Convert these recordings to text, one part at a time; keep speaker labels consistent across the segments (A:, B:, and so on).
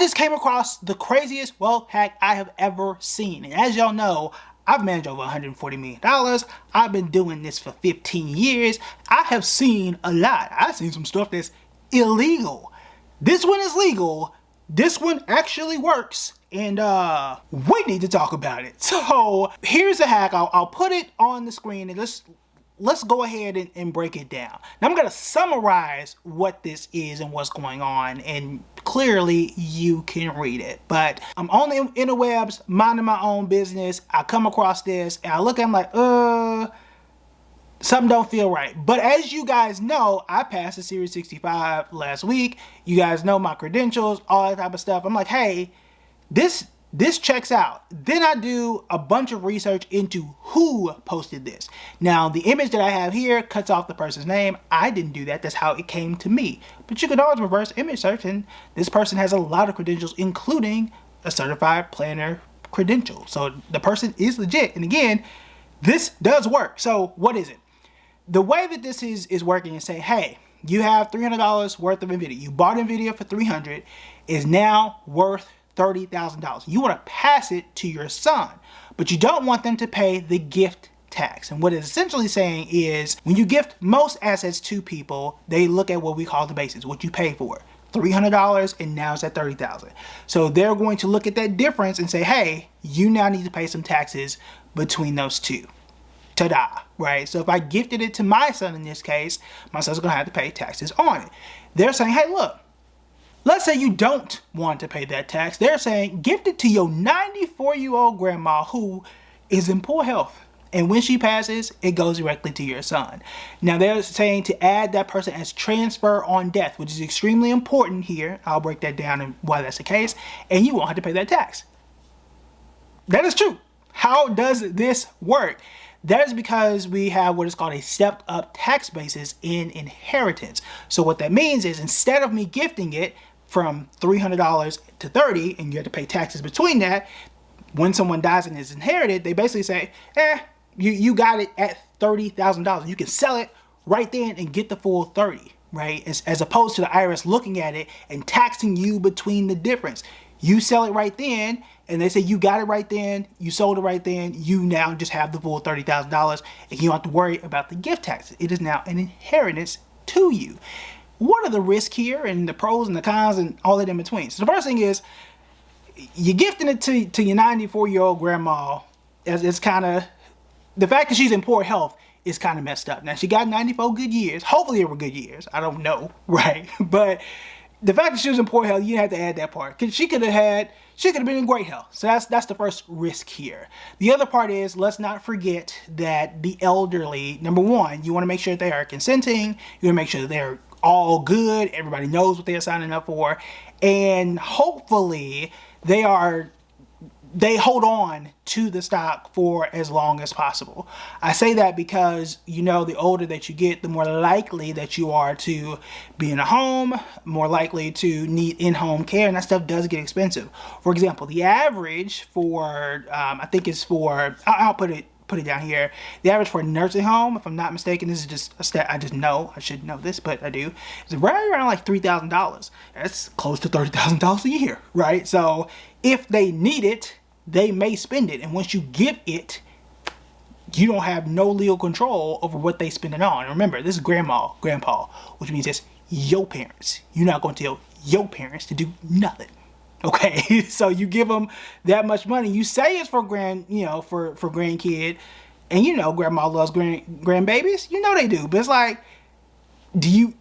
A: just came across the craziest wealth hack I have ever seen. And as y'all know, I've managed over $140 million. I've been doing this for 15 years. I have seen a lot. I've seen some stuff that's illegal. This one is legal. This one actually works. And we need to talk about it. So here's the hack. I'll put it on the screen and let's go ahead and break it down. Now I'm going to summarize what this is and what's going on, and clearly you can read it. But I'm on the interwebs, minding my own business. I come across this and I look at it, I'm like, something don't feel right. But as you guys know, I passed the Series 65 last week. You guys know my credentials, all that type of stuff. I'm like, hey, this checks out. Then I do a bunch of research into who posted this. Now, the image that I have here cuts off the person's name. I didn't do that. That's how it came to me. But you could always reverse image search, and this person has a lot of credentials, including a certified planner credential. So the person is legit. And again, this does work. So what is it? The way that this is working is saying, hey, you have $300 worth of NVIDIA. You bought NVIDIA for $300, is now worth $30,000. You want to pass it to your son, but you don't want them to pay the gift tax. And what it's essentially saying is when you gift most assets to people, they look at what we call the basis, what you pay for. $300 and now it's at $30,000. So they're going to look at that difference and say, hey, you now need to pay some taxes between those two. Ta-da, right? So if I gifted it to my son in this case, my son's gonna have to pay taxes on it. They're saying, hey, look, let's say you don't want to pay that tax. They're saying gift it to your 94-year-old grandma who is in poor health. And when she passes, it goes directly to your son. Now they're saying to add that person as transfer on death, which is extremely important here. I'll break that down and why that's the case. And you won't have to pay that tax. That is true. How does this work? That is because we have what is called a stepped up tax basis in inheritance. So what that means is instead of me gifting it from $300 to $30 and you have to pay taxes between that, when someone dies and is inherited, they basically say, you got it at $30,000. You can sell it right then and get the full 30, right? As opposed to the IRS looking at it and taxing you between the difference. You sell it right then, and they say you got it right then, you sold it right then, you now just have the full $30,000, and you don't have to worry about the gift taxes. It is now an inheritance to you. What are the risks here, and the pros and the cons, and all that in between? So the first thing is, you're gifting it to your 94-year-old grandma. It's kind of, the fact that she's in poor health is kind of messed up. Now, she got 94 good years. Hopefully they were good years. I don't know, right? But the fact that she was in poor health, you have to add that part. Because she could have been in great health. So that's the first risk here. The other part is, let's not forget that the elderly, number one, you want to make sure that they are consenting. You want to make sure that they're all good. Everybody knows what they're signing up for. And hopefully they hold on to the stock for as long as possible. I say that because, you know, the older that you get, the more likely that you are to be in a home, more likely to need in-home care, and that stuff does get expensive. For example, the average for, I think it's for, I'll put it down here. The average for a nursing home, if I'm not mistaken, this is just a stat I just know. I should know this, but I do. It's right around like $3,000. That's close to $30,000 a year, right? So if they need it, they may spend it. And once you give it, you don't have no legal control over what they spend it on. And remember, this is grandma, grandpa, which means it's your parents. You're not going to tell your parents to do nothing. Okay, so you give them that much money. You say it's for for grandkid, and you know grandma loves grandbabies. You know they do, but it's like, do you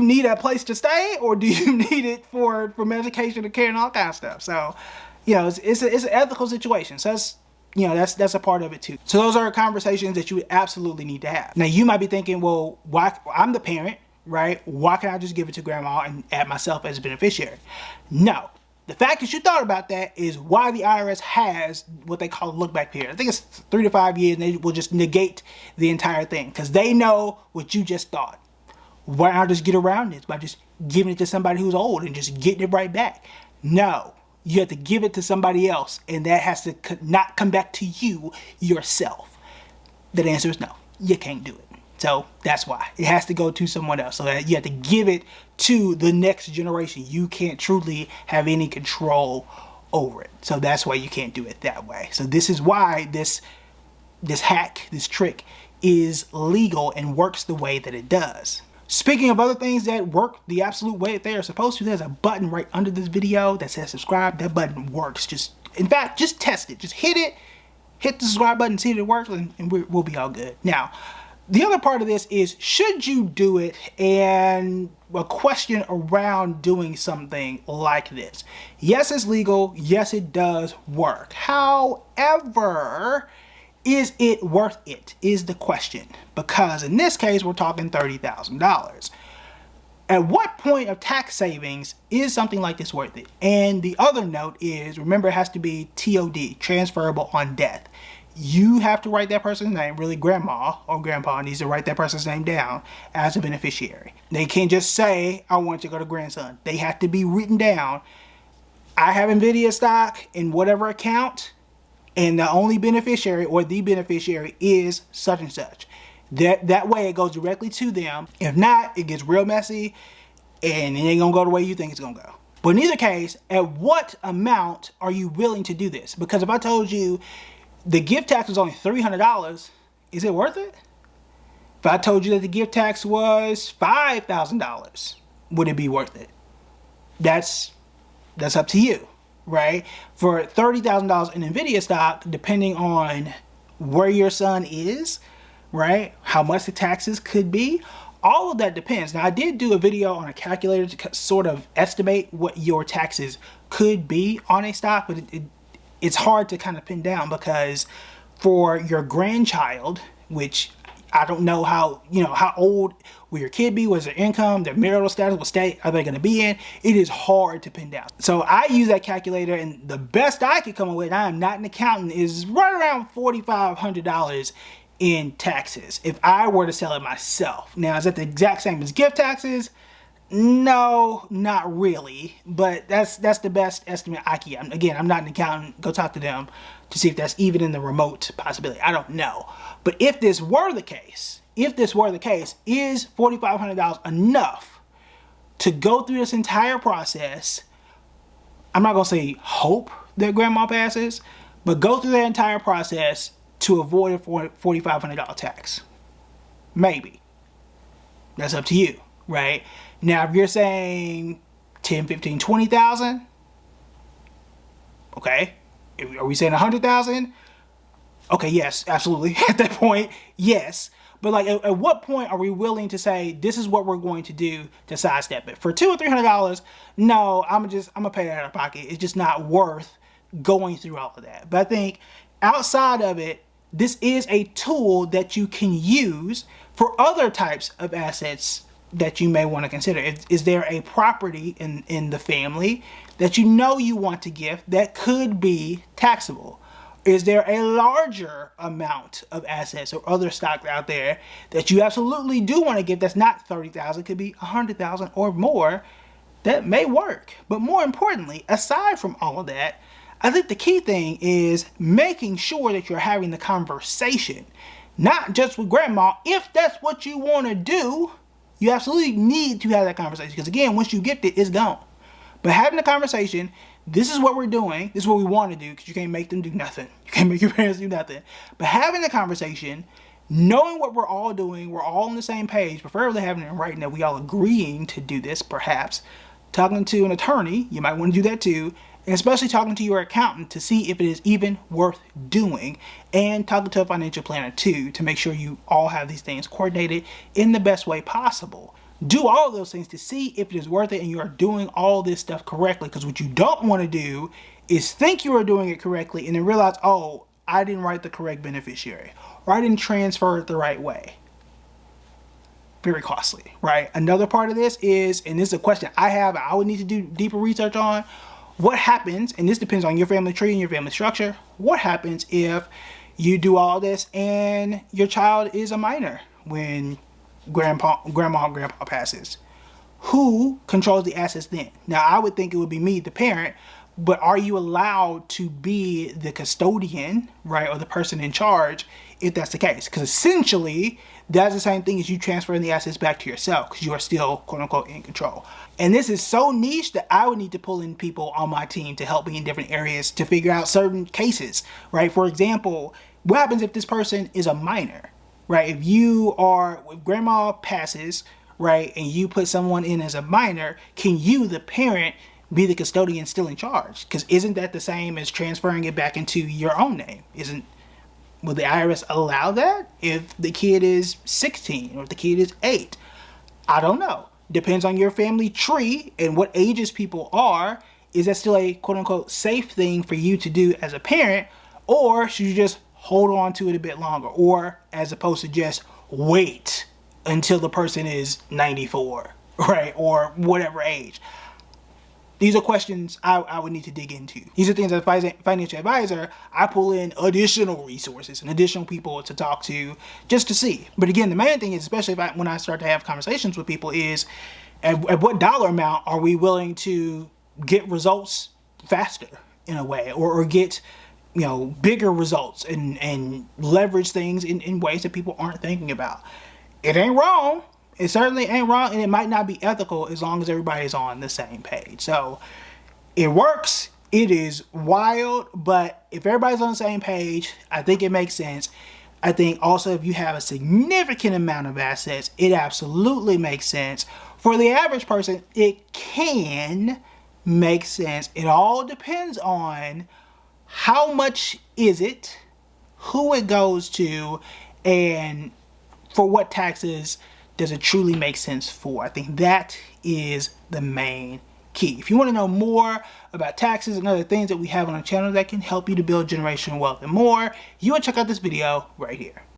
A: need a place to stay, or do you need it for medication and care and all kind of stuff? So, you know, it's an ethical situation. So that's a part of it too. So those are conversations that you would absolutely need to have. Now you might be thinking, well, why? I'm the parent, right? Why can't I just give it to grandma and add myself as a beneficiary? No. The fact that you thought about that is why the IRS has what they call a look-back period. I think it's 3 to 5 years, and they will just negate the entire thing because they know what you just thought. Why not just get around this by just giving it to somebody who's old and just getting it right back? No, you have to give it to somebody else, and that has to not come back to you yourself. The answer is no, you can't do it. So that's why it has to go to someone else. So that you have to give it to the next generation. You can't truly have any control over it. So that's why you can't do it that way. So this is why this hack, this trick is legal and works the way that it does. Speaking of other things that work the absolute way that they are supposed to, there's a button right under this video that says subscribe. That button works. In fact, just test it. Just hit it. Hit the subscribe button, see if it works, and we'll be all good. Now, the other part of this is, should you do it? And a question around doing something like this. Yes, it's legal. Yes, it does work. However, is it worth it is the question. Because in this case, we're talking $30,000. At what point of tax savings is something like this worth it? And the other note is, remember, it has to be TOD, transferable on death. You have to write that person's name, really grandma or grandpa needs to write that person's name down as a beneficiary. They can't just say, I want to go to grandson. They have to be written down. I have NVIDIA stock in whatever account, and the only beneficiary or the beneficiary is such and such. That way it goes directly to them. If not, it gets real messy and it ain't gonna go the way you think it's gonna go. But in either case, at what amount are you willing to do this? Because if I told you the gift tax was only $300, is it worth it? If I told you that the gift tax was $5,000, would it be worth it? That's up to you, right? For $30,000 in NVIDIA stock, depending on where your son is, right? How much the taxes could be. All of that depends. Now, I did do a video on a calculator to sort of estimate what your taxes could be on a stock, but it's hard to kind of pin down because for your grandchild, which I don't know how old will your kid be, what's their income, their marital status, what state are they going to be in, it is hard to pin down. So I use that calculator, and the best I could come up with, I am not an accountant, is right around $4,500 in taxes if I were to sell it myself. Now, is that the exact same as gift taxes? No, not really, but that's the best estimate I can get. Again, I'm not an accountant. Go talk to them to see if that's even in the remote possibility. I don't know. But if this were the case, is $4,500 enough to go through this entire process? I'm not gonna say hope that grandma passes, but go through that entire process to avoid a $4,500 tax. Maybe. That's up to you, right? Now, if you're saying 10, 15, 20,000, okay. Are we saying 100,000? Okay, yes, absolutely. At that point, yes. But like, at what point are we willing to say this is what we're going to do to sidestep it? For $200 or $300, no, I'm gonna pay that out of pocket. It's just not worth going through all of that. But I think outside of it, this is a tool that you can use for other types of assets that you may want to consider. Is there a property in the family that you know you want to gift that could be taxable? Is there a larger amount of assets or other stock out there that you absolutely do want to give that's not 30,000, could be 100,000 or more, that may work? But more importantly, aside from all of that, I think the key thing is making sure that you're having the conversation, not just with grandma. If that's what you want to do, you absolutely need to have that conversation, because again, once you gift it, it's gone. But having the conversation, this is what we're doing, this is what we want to do, because you can't make them do nothing. You can't make your parents do nothing. But having the conversation, knowing what we're all doing, we're all on the same page, preferably having it in writing that we all agreeing to do this, perhaps. Talking to an attorney, you might want to do that too. And especially talking to your accountant to see if it is even worth doing, and talking to a financial planner too to make sure you all have these things coordinated in the best way possible. Do all of those things to see if it is worth it and you are doing all this stuff correctly, because what you don't want to do is think you are doing it correctly and then realize, oh, I didn't write the correct beneficiary, or I didn't transfer it the right way. Very costly, right? Another part of this is, and this is a question I would need to do deeper research on, what happens, and this depends on your family tree and your family structure, what happens if you do all this and your child is a minor when grandma and grandpa passes? Who controls the assets then? Now, I would think it would be me, the parent, but are you allowed to be the custodian, right, or the person in charge if that's the case, because essentially that's the same thing as you transferring the assets back to yourself, because you are still quote unquote in control. And this is so niche that I would need to pull in people on my team to help me in different areas to figure out certain cases, right? For example, what happens if this person is a minor, right? If grandma passes, right, and you put someone in as a minor, can you, the parent, be the custodian still in charge? Because isn't that the same as transferring it back into your own name? Will the IRS allow that if the kid is 16 or if the kid is 8? I don't know. Depends on your family tree and what ages people are. Is that still a quote unquote safe thing for you to do as a parent? Or should you just hold on to it a bit longer? Or as opposed to just wait until the person is 94, right? Or whatever age. These are questions I would need to dig into. These are things as a financial advisor, I pull in additional resources and additional people to talk to just to see. But again, the main thing is, especially when I start to have conversations with people, is at what dollar amount are we willing to get results faster in a way, or get bigger results and leverage things in ways that people aren't thinking about. It ain't wrong. It certainly ain't wrong, and it might not be ethical as long as everybody's on the same page. So it works. It is wild, but if everybody's on the same page, I think it makes sense. I think also if you have a significant amount of assets, it absolutely makes sense. For the average person, it can make sense. It all depends on how much is it, who it goes to, and for what taxes does it truly make sense for. I think that is the main key. If you want to know more about taxes and other things that we have on our channel that can help you to build generational wealth and more, you want to check out this video right here.